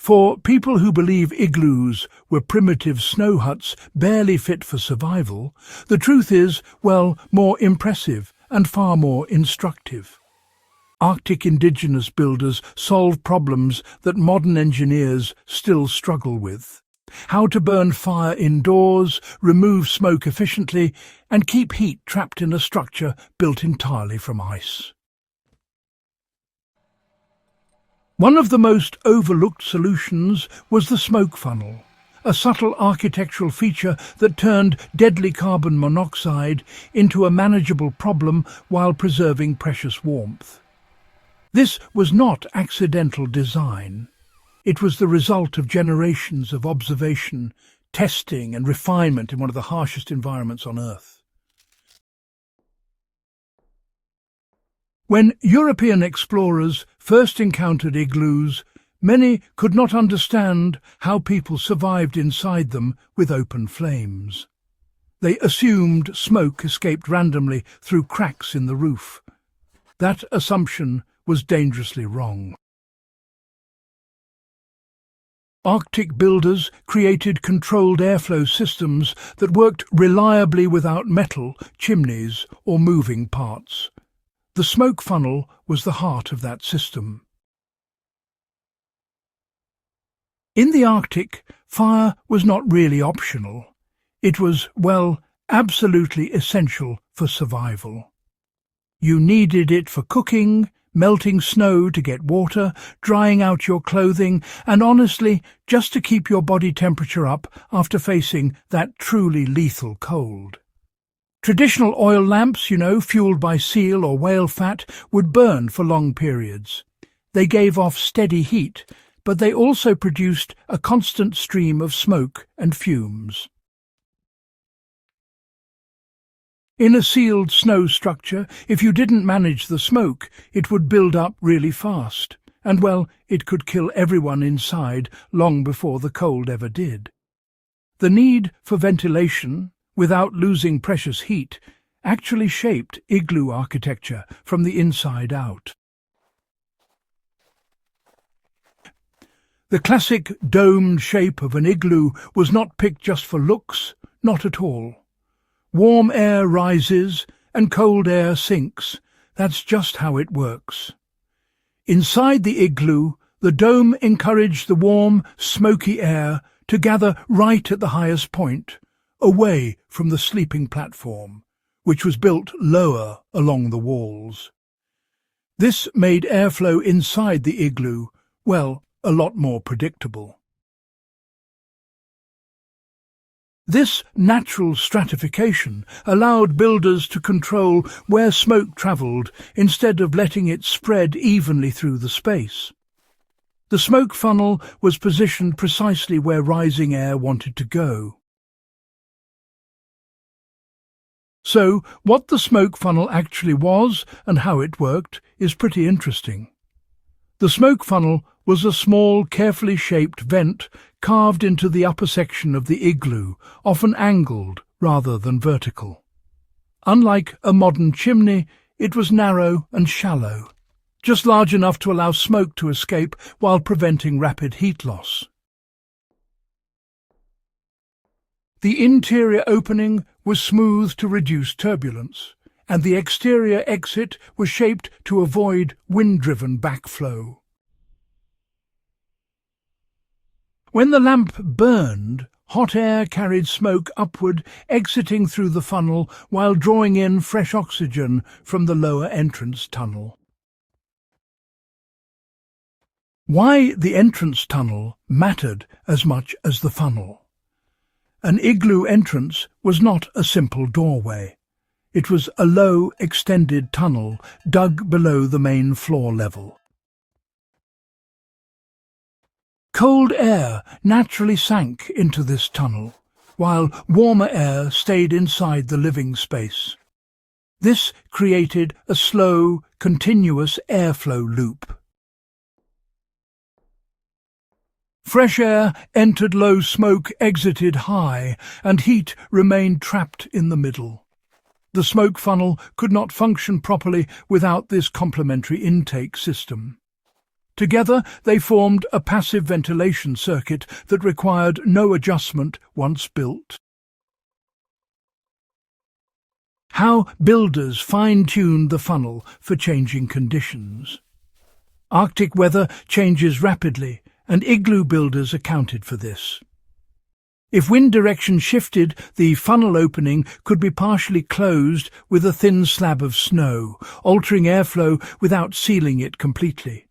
For people who believe igloos were primitive snow huts barely fit for survival, the truth is, well, more impressive and far more instructive. Arctic indigenous builders solve problems that modern engineers still struggle with. How to burn fire indoors, remove smoke efficiently, and keep heat trapped in a structure built entirely from ice. One of the most overlooked solutions was the smoke funnel, a subtle architectural feature that turned deadly carbon monoxide into a manageable problem while preserving precious warmth. This was not accidental design. It was the result of generations of observation, testing and refinement in one of the harshest environments on Earth. When European explorers first encountered igloos, many could not understand how people survived inside them with open flames. They assumed smoke escaped randomly through cracks in the roof. That assumption was dangerously wrong. Arctic builders created controlled airflow systems that worked reliably without metal, chimneys, or moving parts. The smoke funnel was the heart of that system. In the Arctic, fire was not really optional. It was, well, absolutely essential for survival. You needed it for cooking, melting snow to get water, drying out your clothing, and honestly, just to keep your body temperature up after facing that truly lethal cold. Traditional oil lamps, fueled by seal or whale fat, would burn for long periods. They gave off steady heat, but they also produced a constant stream of smoke and fumes. In a sealed snow structure, if you didn't manage the smoke, it would build up really fast, and well, it could kill everyone inside long before the cold ever did. The need for ventilation, without losing precious heat, actually shaped igloo architecture from the inside out. The classic domed shape of an igloo was not picked just for looks, not at all. Warm air rises and cold air sinks. That's just how it works. Inside the igloo, the dome encouraged the warm, smoky air to gather right at the highest point, away from the sleeping platform, which was built lower along the walls. This made airflow inside the igloo, well, a lot more predictable. This natural stratification allowed builders to control where smoke travelled instead of letting it spread evenly through the space. The smoke funnel was positioned precisely where rising air wanted to go. So, what the smoke funnel actually was and how it worked is pretty interesting. The smoke funnel was a small, carefully shaped vent carved into the upper section of the igloo, often angled rather than vertical. Unlike a modern chimney, it was narrow and shallow, just large enough to allow smoke to escape while preventing rapid heat loss. The interior opening was smooth to reduce turbulence, and the exterior exit was shaped to avoid wind-driven backflow. When the lamp burned, hot air carried smoke upward, exiting through the funnel while drawing in fresh oxygen from the lower entrance tunnel. Why the entrance tunnel mattered as much as the funnel. An igloo entrance was not a simple doorway. It was a low, extended tunnel dug below the main floor level. Cold air naturally sank into this tunnel, while warmer air stayed inside the living space. This created a slow, continuous airflow loop. Fresh air entered low, smoke exited high, and heat remained trapped in the middle. The smoke funnel could not function properly without this complementary intake system. Together they formed a passive ventilation circuit that required no adjustment once built. How builders fine-tuned the funnel for changing conditions. Arctic weather changes rapidly, and igloo builders accounted for this. If wind direction shifted, the funnel opening could be partially closed with a thin slab of snow, altering airflow without sealing it completely.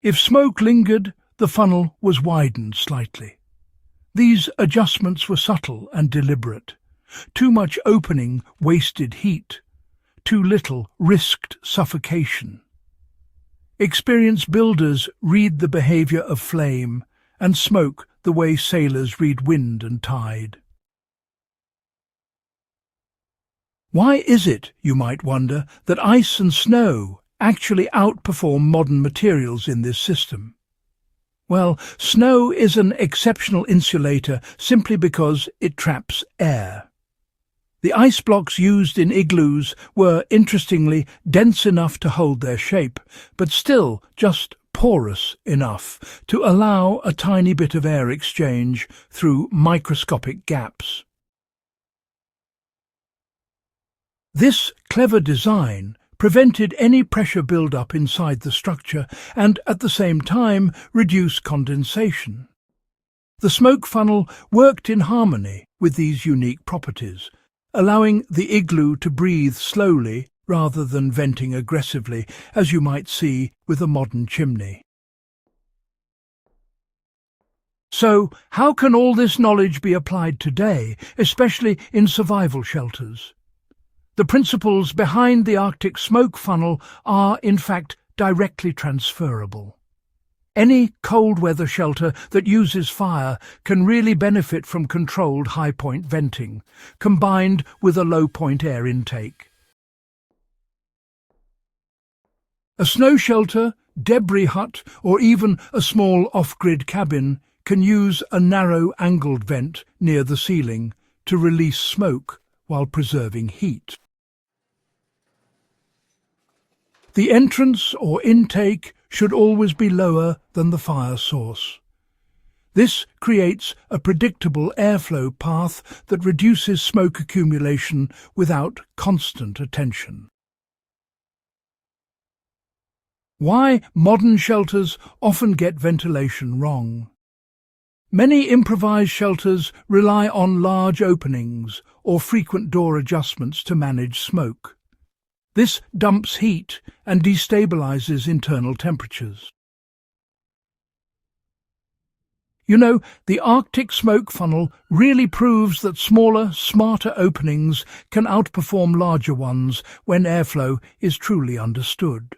If smoke lingered, the funnel was widened slightly. These adjustments were subtle and deliberate. Too much opening wasted heat. Too little risked suffocation. Experienced builders read the behavior of flame and smoke the way sailors read wind and tide. Why is it, you might wonder, that ice and snow actually outperform modern materials in this system? Well, snow is an exceptional insulator simply because it traps air. The ice blocks used in igloos were, interestingly, dense enough to hold their shape, but still just porous enough to allow a tiny bit of air exchange through microscopic gaps. This clever design prevented any pressure build-up inside the structure and, at the same time, reduced condensation. The smoke funnel worked in harmony with these unique properties, allowing the igloo to breathe slowly rather than venting aggressively, as you might see with a modern chimney. So, how can all this knowledge be applied today, especially in survival shelters? The principles behind the Arctic smoke funnel are, in fact, directly transferable. Any cold weather shelter that uses fire can really benefit from controlled high-point venting, combined with a low-point air intake. A snow shelter, debris hut, or even a small off-grid cabin can use a narrow angled vent near the ceiling to release smoke while preserving heat. The entrance or intake should always be lower than the fire source. This creates a predictable airflow path that reduces smoke accumulation without constant attention. Why modern shelters often get ventilation wrong. Many improvised shelters rely on large openings or frequent door adjustments to manage smoke. This dumps heat and destabilizes internal temperatures. You know, the Arctic smoke funnel really proves that smaller, smarter openings can outperform larger ones when airflow is truly understood.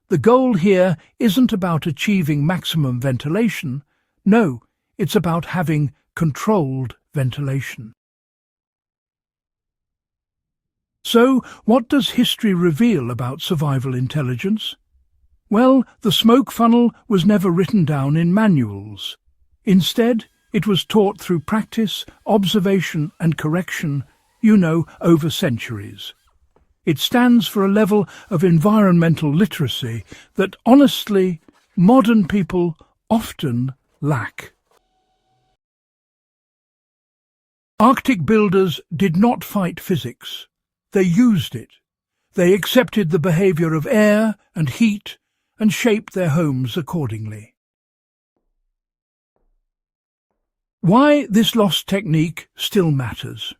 The goal here isn't about achieving maximum ventilation. No, it's about having controlled ventilation. So, what does history reveal about survival intelligence? Well, the smoke funnel was never written down in manuals. Instead, it was taught through practice, observation and correction, over centuries. It stands for a level of environmental literacy that, honestly, modern people often lack. Arctic builders did not fight physics. They used it. They accepted the behavior of air and heat and shaped their homes accordingly. Why this lost technique still matters.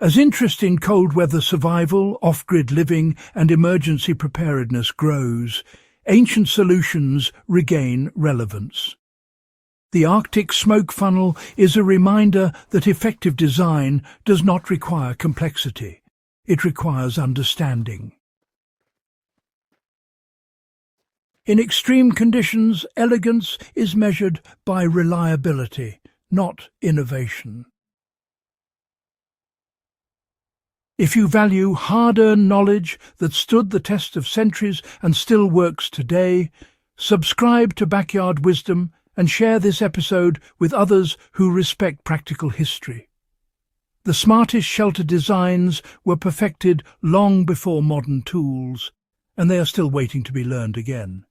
As interest in cold weather survival, off-grid living and emergency preparedness grows, ancient solutions regain relevance. The Arctic smoke funnel is a reminder that effective design does not require complexity. It requires understanding. In extreme conditions, elegance is measured by reliability, not innovation. If you value hard-earned knowledge that stood the test of centuries and still works today, subscribe to Backyard Wisdom and share this episode with others who respect practical history. The smartest shelter designs were perfected long before modern tools, and they are still waiting to be learned again.